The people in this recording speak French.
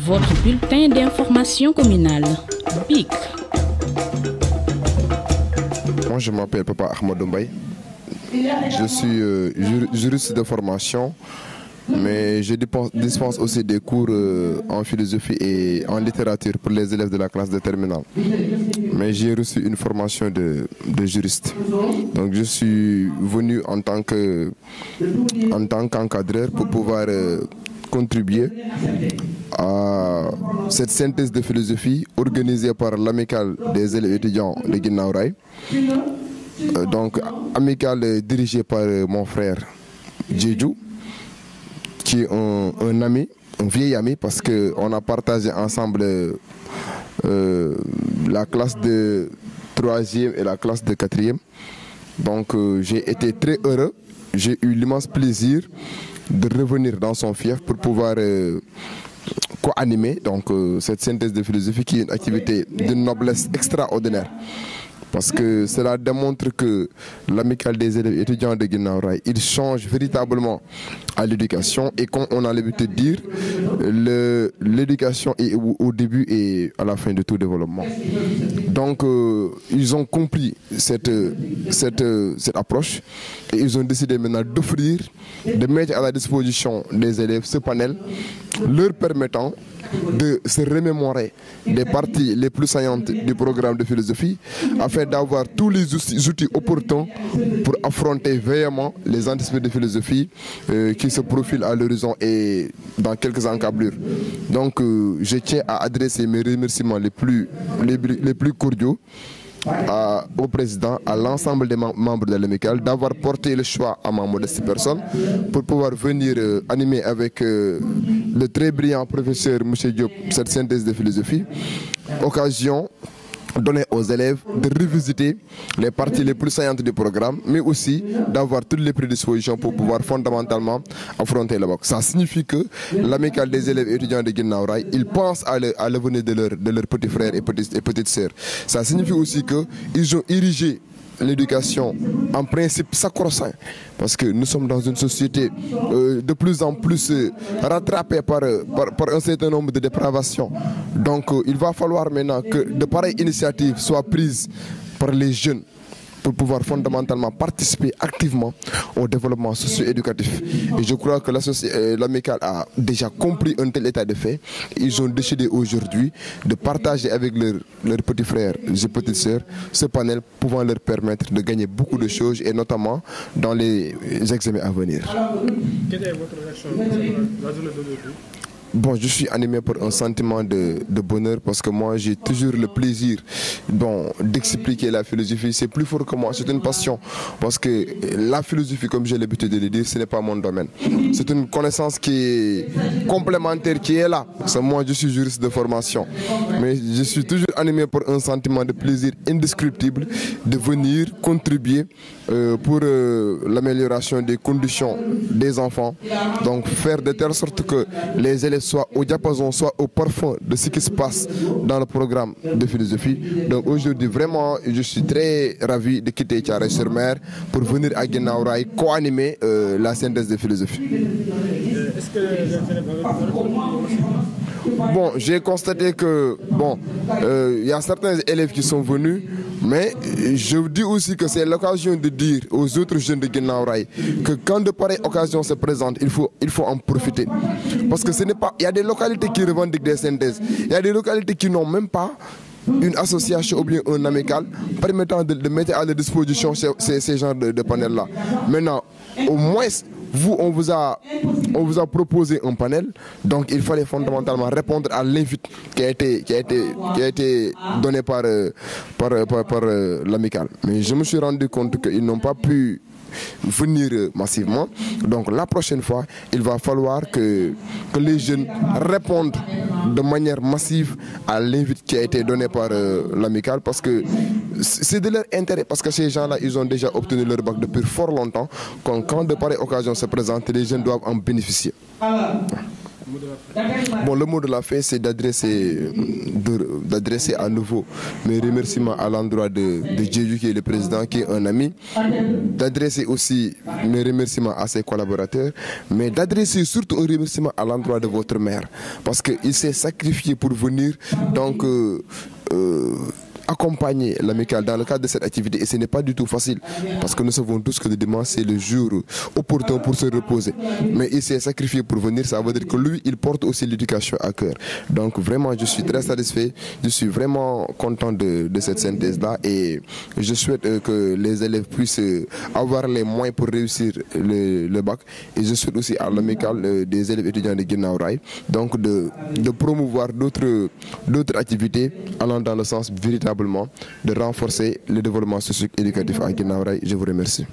Votre bulletin d'information communale, BIC. Moi, je m'appelle Papa Ahmadou Mbaye. Je suis juriste de formation, mais je dispense aussi des cours en philosophie et en littérature pour les élèves de la classe de terminale. Mais j'ai reçu une formation de juriste. Donc je suis venu en tant qu'encadreur pour pouvoir contribuer à cette synthèse de philosophie organisée par l'amicale des élèves étudiants de Guinaw Rail. Donc amicale dirigée par mon frère Djedjou, qui est un ami, un vieil ami, parce qu'on a partagé ensemble la classe de 3e et la classe de 4e. Donc j'ai été très heureux, j'ai eu l'immense plaisir de revenir dans son fief pour pouvoir co-animer cette synthèse de philosophie qui est une activité d'une noblesse extraordinaire. Parce que cela démontre que l'amicale des élèves étudiants de Guinaw Rail, il change véritablement à l'éducation. Et comme on a l'habitude de dire, l'éducation est au début et à la fin de tout développement. Donc ils ont compris cette approche et ils ont décidé maintenant d'offrir, de mettre à la disposition des élèves ce panel leur permettant de se remémorer des parties les plus saillantes du programme de philosophie afin d'avoir tous les outils opportuns pour affronter véhément les anticipés de philosophie qui se profilent à l'horizon et dans quelques encablures. Donc je tiens à adresser mes remerciements les plus cordiaux au président, à l'ensemble des membres de l'amicale d'avoir porté le choix à ma modeste personne pour pouvoir venir animer avec le très brillant professeur M. Diop cette synthèse de philosophie. Occasion donnée aux élèves de revisiter les parties les plus saillantes du programme, mais aussi d'avoir toutes les prédispositions pour pouvoir fondamentalement affronter le bac. Ça signifie que l'amicale des élèves étudiants de Guinaw Rail, ils pensent à l'avenir de leurs petits frères et petites sœurs. Ça signifie aussi qu'ils ont érigé l'éducation en principe sacro-saint, parce que nous sommes dans une société de plus en plus rattrapée par un certain nombre de dépravations. Donc il va falloir maintenant que de pareilles initiatives soient prises par les jeunes pour pouvoir fondamentalement participer activement au développement socio-éducatif. Et je crois que l'amicale a déjà compris un tel état de fait. Ils ont décidé aujourd'hui de partager avec leurs petits frères et petites sœurs ce panel pouvant leur permettre de gagner beaucoup de choses et notamment dans les examens à venir. Quelle est votre réaction sur la journée d'aujourd'hui? Bon, je suis animé par un sentiment de bonheur parce que moi j'ai toujours le plaisir d'expliquer la philosophie. C'est plus fort que moi, c'est une passion. Parce que la philosophie, comme j'ai l'habitude de le dire, ce n'est pas mon domaine. C'est une connaissance qui est complémentaire, qui est là. Parce que moi je suis juriste de formation. Mais je suis toujours animé par un sentiment de plaisir indescriptible de venir contribuer pour l'amélioration des conditions des enfants. Donc faire de telle sorte que les élèves soit au diapason, soit au parfum de ce qui se passe dans le programme de philosophie. Donc aujourd'hui, vraiment, je suis très ravi de quitter Thiaroye-sur-Mer pour venir à Guinaw Rail co-animer la synthèse de philosophie. Est-ce que les élèves Bon, j'ai constaté que il y a certains élèves qui sont venus, mais je vous dis aussi que c'est l'occasion de dire aux autres jeunes de Guinaw Rail que quand de pareilles occasions se présentent, il faut en profiter. Parce que ce n'est pas, il y a des localités qui revendiquent des synthèses, il y a des localités qui n'ont même pas une association ou bien un amical permettant de mettre à leur disposition ces genres de panels-là. Maintenant, au moins, vous, on vous a proposé un panel, donc il fallait fondamentalement répondre à l'invite qui a été donné par l'amicale. Mais je me suis rendu compte qu'ils n'ont pas pu venir massivement. Donc la prochaine fois, il va falloir que les jeunes répondent de manière massive à l'invite qui a été donné par l'amicale, parce que c'est de leur intérêt, parce que ces gens-là, ils ont déjà obtenu leur bac depuis fort longtemps. Quand de pareilles occasions se présentent, les jeunes doivent en bénéficier. Bon, le mot de la fin, c'est d'adresser à nouveau mes remerciements à l'endroit de Jeju, qui est le président, qui est un ami, d'adresser aussi mes remerciements à ses collaborateurs, mais d'adresser surtout un remerciement à l'endroit de votre maire, parce qu'il s'est sacrifié pour venir, donc accompagner l'amicale dans le cadre de cette activité, et ce n'est pas du tout facile parce que nous savons tous que le dimanche c'est le jour opportun pour se reposer, mais il s'est sacrifié pour venir. Ça veut dire que lui, il porte aussi l'éducation à cœur. Donc vraiment, je suis très satisfait, je suis vraiment content de cette synthèse là, et je souhaite que les élèves puissent avoir les moyens pour réussir le bac, et je souhaite aussi à l'amicale des élèves étudiants de Guinaw Rail donc de promouvoir d'autres activités allant dans le sens véritable de renforcer le développement socio-éducatif à Guinaw Rail. Je vous remercie.